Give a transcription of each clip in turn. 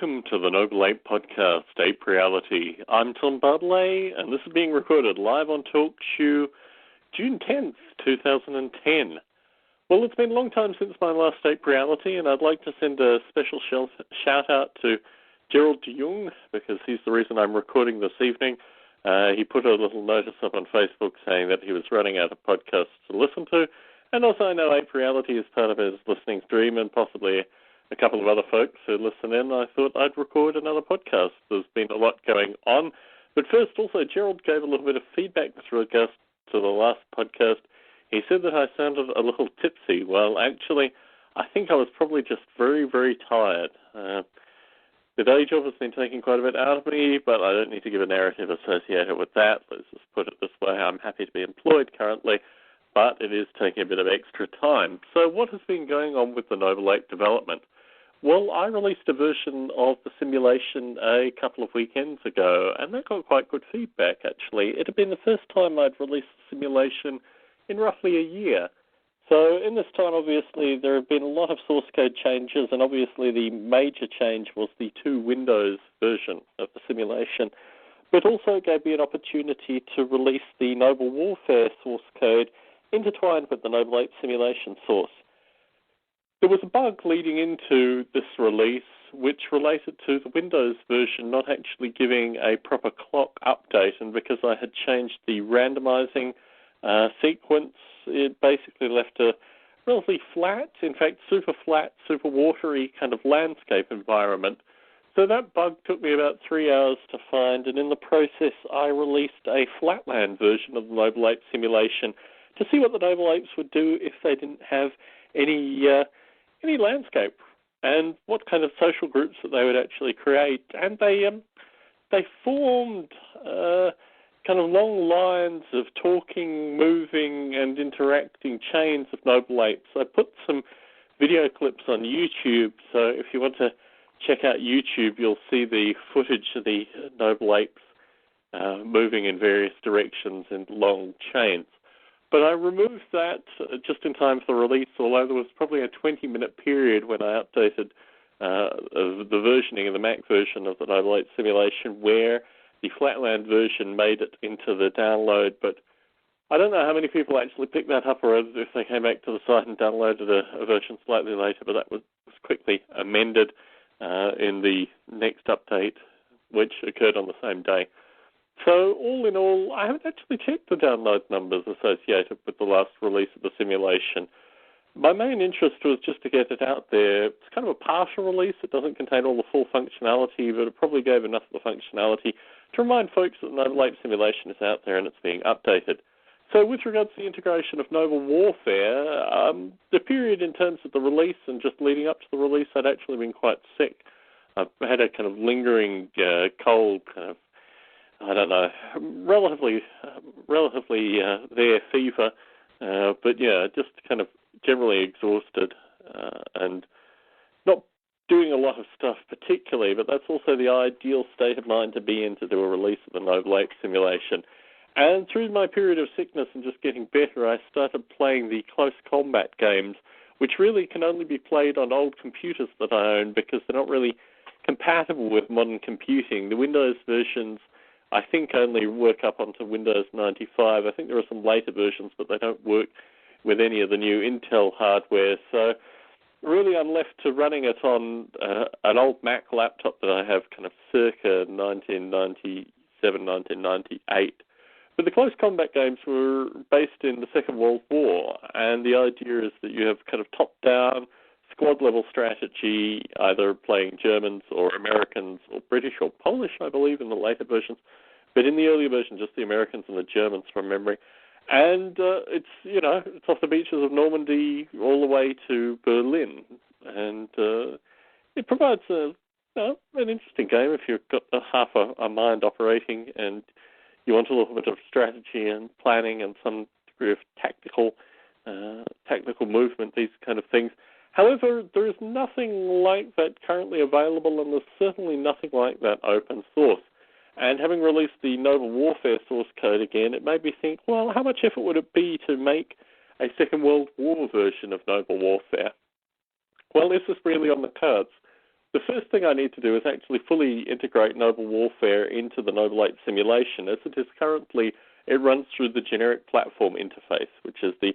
Welcome to the Noble Ape podcast, Ape Reality. I'm Tom Bartley, and this is being recorded live on TalkShoe, June 10th, 2010. Well, it's been a long time since my last Ape Reality, and I'd like to send a special shout-out to Gerald de Jong, because he's the reason I'm recording this evening. He put a little notice up on Facebook saying that he was running out of podcasts to listen to, and also I know Ape Reality is part of his listening stream, and possibly a couple of other folks who listen in. I thought I'd record another podcast. There's been a lot going on. But first, also, Gerald gave a little bit of feedback with regards to the last podcast. He said that I sounded a little tipsy. Well, actually, I think I was probably just very, very tired. The day job has been taking quite a bit out of me, but I don't need to give a narrative associated with that. Let's just put it this way. I'm happy to be employed currently, but it is taking a bit of extra time. So what has been going on with the Noble Ape development? Well, I released a version of the simulation a couple of weekends ago, and that got quite good feedback, actually. It had been the first time I'd released the simulation in roughly a year. So in this time, obviously, there have been a lot of source code changes, and obviously the major change was the 2 Windows version of the simulation, but also gave me an opportunity to release the Noble Warfare source code intertwined with the Noble Ape Simulation source. There was a bug leading into this release which related to the Windows version not actually giving a proper clock update, and because I had changed the randomizing sequence, it basically left a relatively flat, in fact super flat, super watery kind of landscape environment. So that bug took me about 3 hours to find, and in the process I released a flatland version of the Noble Ape Simulation to see what the Noble Apes would do if they didn't have any landscape, and what kind of social groups that they would actually create. And they formed kind of long lines of talking, moving, and interacting chains of Noble Apes. I put some video clips on YouTube, so if you want to check out YouTube, you'll see the footage of the Noble Apes moving in various directions in long chains. But I removed that just in time for the release, although there was probably a 20-minute period when I updated the versioning of the Mac version of the Noble Ape Simulation where the Flatland version made it into the download. But I don't know how many people actually picked that up, or if they came back to the site and downloaded a version slightly later, but that was quickly amended in the next update, which occurred on the same day. So, all in all, I haven't actually checked the download numbers associated with the last release of the simulation. My main interest was just to get it out there. It's kind of a partial release. It doesn't contain all the full functionality, but it probably gave enough of the functionality to remind folks that the Noble Ape Simulation is out there and it's being updated. So, with regards to the integration of Noble Warfare, the period in terms of the release and just leading up to the release, I'd actually been quite sick. I've had a kind of lingering cold, kind of, I don't know, relatively there fever, but yeah, just kind of generally exhausted and not doing a lot of stuff particularly, but that's also the ideal state of mind to be in to do a release of the Noble Ape Simulation. And through my period of sickness and just getting better, I started playing the close combat games, which really can only be played on old computers that I own because they're not really compatible with modern computing. The Windows versions I think only work up onto Windows 95. I think there are some later versions, but they don't work with any of the new Intel hardware. So really I'm left to running it on an old Mac laptop that I have kind of circa 1997, 1998. But the close combat games were based in the Second World War, and the idea is that you have kind of top-down squad-level strategy, either playing Germans or Americans or British or Polish, I believe, in the later versions. But in the earlier version, just the Americans and the Germans from memory. And it's off the beaches of Normandy all the way to Berlin. And it provides an interesting game if you've got half a mind operating and you want a little bit of strategy and planning and some degree of tactical movement, these kind of things. However, there is nothing like that currently available, and there's certainly nothing like that open source. And having released the Noble Warfare source code again, it made me think, well, how much effort would it be to make a Second World War version of Noble Warfare? Well, this is really on the cards. the first thing I need to do is actually fully integrate Noble Warfare into the Noble Ape Simulation. As it is currently, it runs through the generic platform interface, which is the,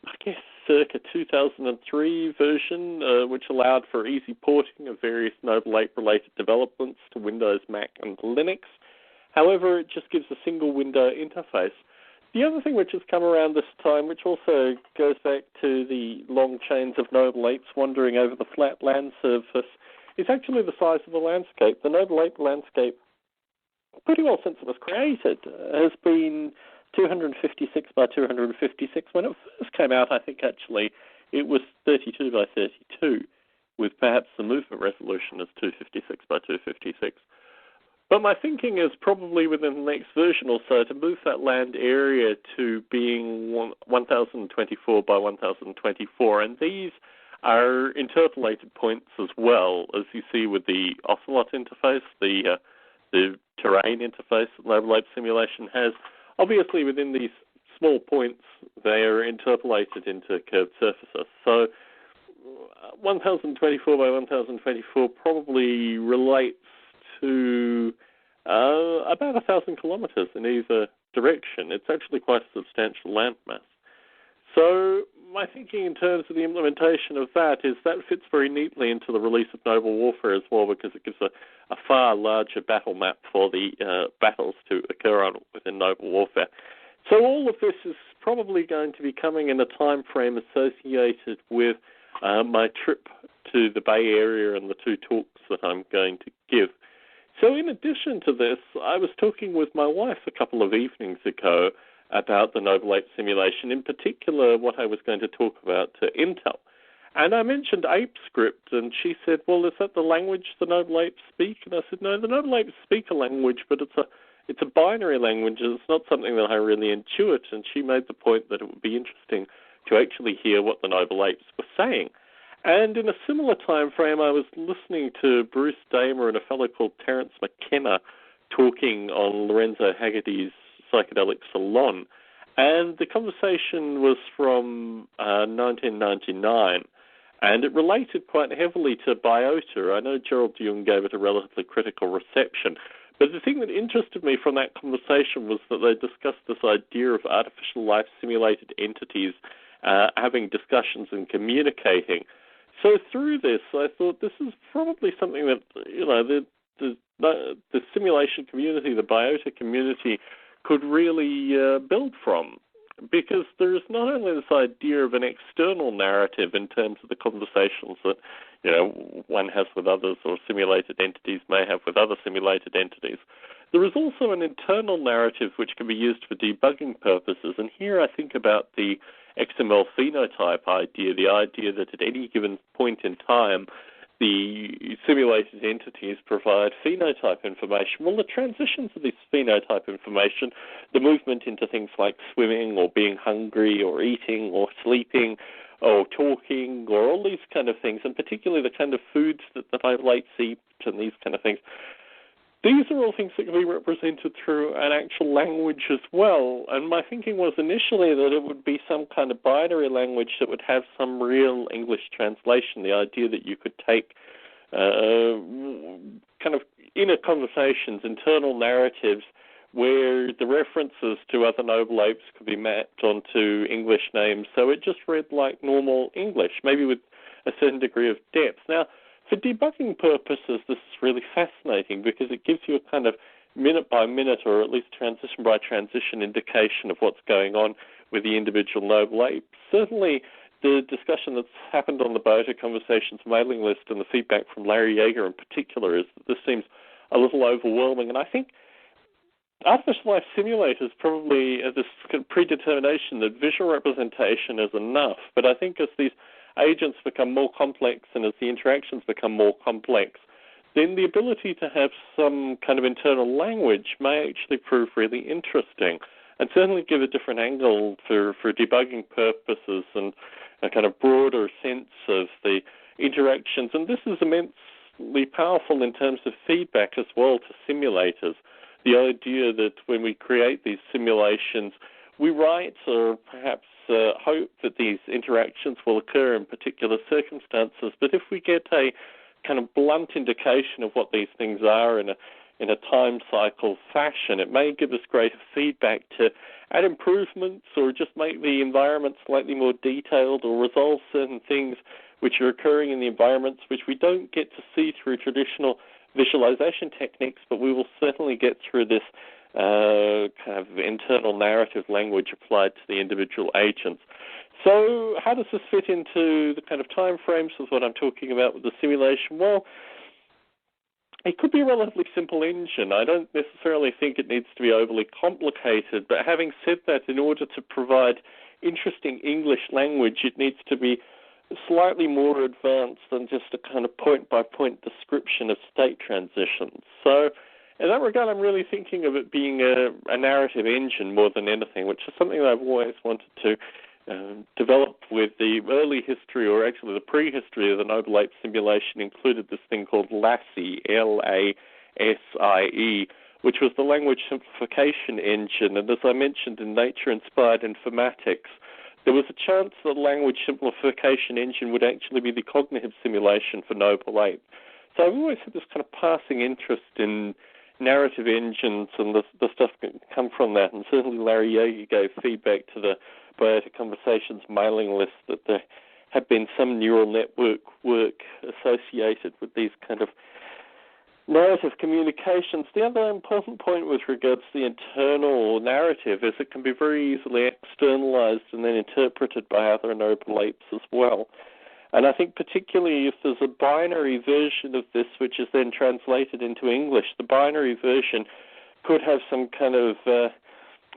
I guess, circa 2003 version, which allowed for easy porting of various Noble Ape-related developments to Windows, Mac, and Linux. However, it just gives a single window interface. The other thing which has come around this time, which also goes back to the long chains of Noble Apes wandering over the flat land surface, is actually the size of the landscape. The Noble Ape landscape, pretty well since it was created, has been 256 by 256. When it first came out, I think actually it was 32 by 32, with perhaps the movement resolution as 256 by 256. But my thinking is probably within the next version or so to move that land area to being 1024 by 1024, and these are interpolated points as well, as you see with the Ocelot interface, the terrain interface that Noble Ape Simulation has. Obviously, within these small points, they are interpolated into curved surfaces. So 1024 by 1024 probably relates to about 1,000 kilometers in either direction. It's actually quite a substantial landmass. So my thinking in terms of the implementation of that is that fits very neatly into the release of Noble Warfare as well, because it gives a far larger battle map for the battles to occur on within Noble Warfare. So all of this is probably going to be coming in a time frame associated with my trip to the Bay Area and the 2 talks that I'm going to give. So in addition to this, I was talking with my wife a couple of evenings ago about the Noble Ape Simulation, in particular what I was going to talk about to Intel. And I mentioned ApeScript, and she said, well, is that the language the Noble Apes speak? And I said, no, the Noble Apes speak a language, but it's a binary language, and it's not something that I really intuit. And she made the point that it would be interesting to actually hear what the Noble Apes were saying. And in a similar time frame, I was listening to Bruce Damer and a fellow called Terence McKenna talking on Lorenzo Haggerty's Psychedelic Salon. And the conversation was from 1999, and it related quite heavily to biota. I know Gerald de Jong gave it a relatively critical reception, but the thing that interested me from that conversation was that they discussed this idea of artificial life simulated entities having discussions and communicating. So through this, I thought this is probably something that, you know, the simulation community, the biota community, could really build from, because there's not only this idea of an external narrative in terms of the conversations that, you know, one has with others or simulated entities may have with other simulated entities. There is also an internal narrative which can be used for debugging purposes, and here I think about the XML phenotype idea, the idea that at any given point in time, the simulated entities provide phenotype information. Well, the transitions of this phenotype information, the movement into things like swimming or being hungry or eating or sleeping or talking or all these kind of things, and particularly the kind of foods that the Noble Apes eat and these kind of things, these are all things that can be represented through an actual language as well. And my thinking was initially that it would be some kind of binary language that would have some real English translation, the idea that you could take kind of inner conversations, internal narratives, where the references to other Noble Apes could be mapped onto English names. So it just read like normal English, maybe with a certain degree of depth. Now, for debugging purposes, this is really fascinating because it gives you a kind of minute-by-minute or at least transition-by-transition indication of what's going on with the individual Noble Ape. Certainly, the discussion that's happened on the Biota Conversations mailing list and the feedback from Larry Yeager in particular is that this seems a little overwhelming. And I think artificial life simulators probably have this predetermination that visual representation is enough. But I think as these agents become more complex and as the interactions become more complex, then the ability to have some kind of internal language may actually prove really interesting and certainly give a different angle for debugging purposes and a kind of broader sense of the interactions. And this is immensely powerful in terms of feedback as well to simulators. The idea that when we create these simulations, we write or perhaps hope that these interactions will occur in particular circumstances, but if we get a kind of blunt indication of what these things are in a time cycle fashion. It may give us greater feedback to add improvements or just make the environment slightly more detailed or resolve certain things which are occurring in the environments which we don't get to see through traditional visualization techniques, but we will certainly get through this kind of internal narrative language applied to the individual agents. So how does this fit into the kind of time frames of what I'm talking about with the simulation? Well, it could be a relatively simple engine. I don't necessarily think it needs to be overly complicated, but having said that, in order to provide interesting English language, it needs to be slightly more advanced than just a kind of point-by-point description of state transitions. So in that regard, I'm really thinking of it being a narrative engine more than anything, which is something that I've always wanted to develop with the early history, or actually the prehistory of the Noble Ape Simulation included this thing called LASSIE, Lasie, which was the language simplification engine. And as I mentioned in Nature-Inspired Informatics, there was a chance that the language simplification engine would actually be the cognitive simulation for Noble Ape. So I've always had this kind of passing interest in narrative engines and the stuff that can come from that. And certainly Larry Yeager gave feedback to the Biotic Conversations mailing list that there had been some neural network work associated with these kind of narrative communications. The other important point with regards to the internal narrative is it can be very easily externalized and then interpreted by other Noble Apes as well. And I think particularly if there's a binary version of this which is then translated into English, the binary version could have some kind of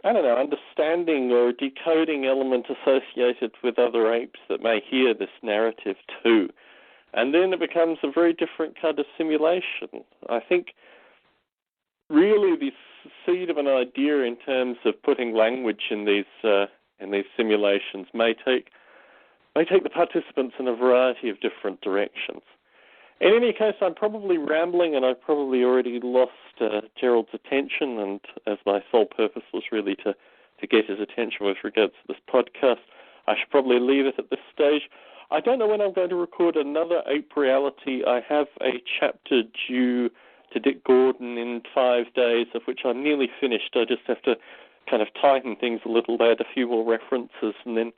understanding or decoding element associated with other apes that may hear this narrative too. And then it becomes a very different kind of simulation. I think really the seed of an idea in terms of putting language in these simulations may take the participants in a variety of different directions. In any case, I'm probably rambling, and I've probably already lost Gerald's attention, and as my sole purpose was really to get his attention with regards to this podcast, I should probably leave it at this stage. I don't know when I'm going to record another Ape Reality. I have a chapter due to Dick Gordon in 5 days, of which I'm nearly finished. I just have to kind of tighten things a little, add a few more references, and then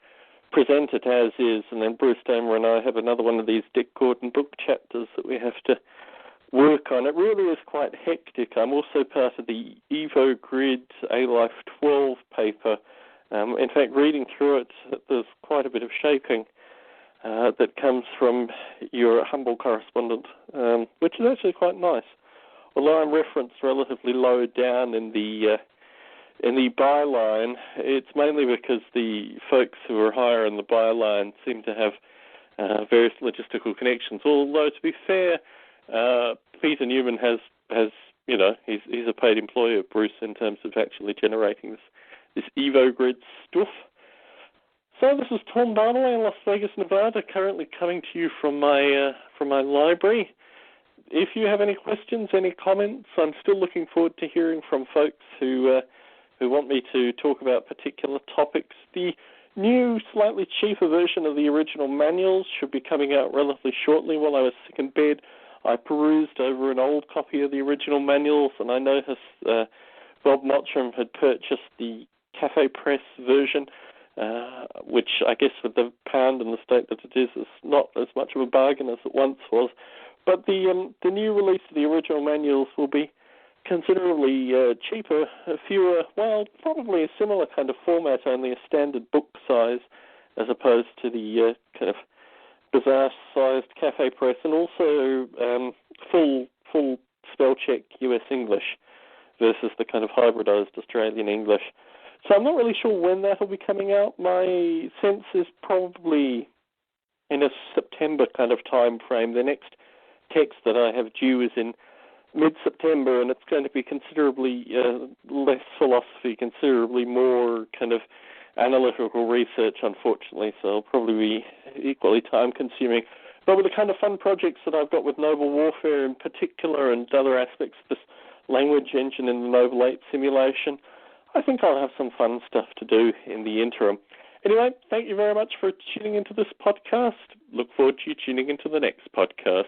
present it as is. And then Bruce Damer and I have another one of these Dick Gordon book chapters that we have to work on. It really is quite hectic. I'm also part of the Evo Grid A-Life 12 paper. In fact, reading through it, there's quite a bit of shaping that comes from your humble correspondent, which is actually quite nice. Although I'm referenced relatively low down in the byline, it's mainly because the folks who are higher in the byline seem to have various logistical connections. Although, to be fair, Peter Newman has he's a paid employee of Bruce in terms of actually generating this Evo Grid stuff. So this is Tom Bartley in Las Vegas, Nevada, currently coming to you from my library. If you have any questions, any comments, I'm still looking forward to hearing from folks who want me to talk about particular topics. The new, slightly cheaper version of the original manuals should be coming out relatively shortly. While I was sick in bed, I perused over an old copy of the original manuals, and I noticed Bob Mottram had purchased the Cafe Press version, which I guess with the pound and the state that it is not as much of a bargain as it once was. But the new release of the original manuals will be considerably cheaper, fewer, well, probably a similar kind of format, only a standard book size, as opposed to the kind of bizarre-sized Cafe Press, and also full spell-check US English versus the kind of hybridized Australian English. So I'm not really sure when that will be coming out. My sense is probably in a September kind of time frame. The next text that I have due is in mid-September, and it's going to be considerably less philosophy, considerably more kind of analytical research, unfortunately, so it'll probably be equally time-consuming. But with the kind of fun projects that I've got with Noble Warfare in particular and other aspects of this language engine in the Noble Ape Simulation, I think I'll have some fun stuff to do in the interim. Anyway, thank you very much for tuning into this podcast. Look forward to you tuning into the next podcast.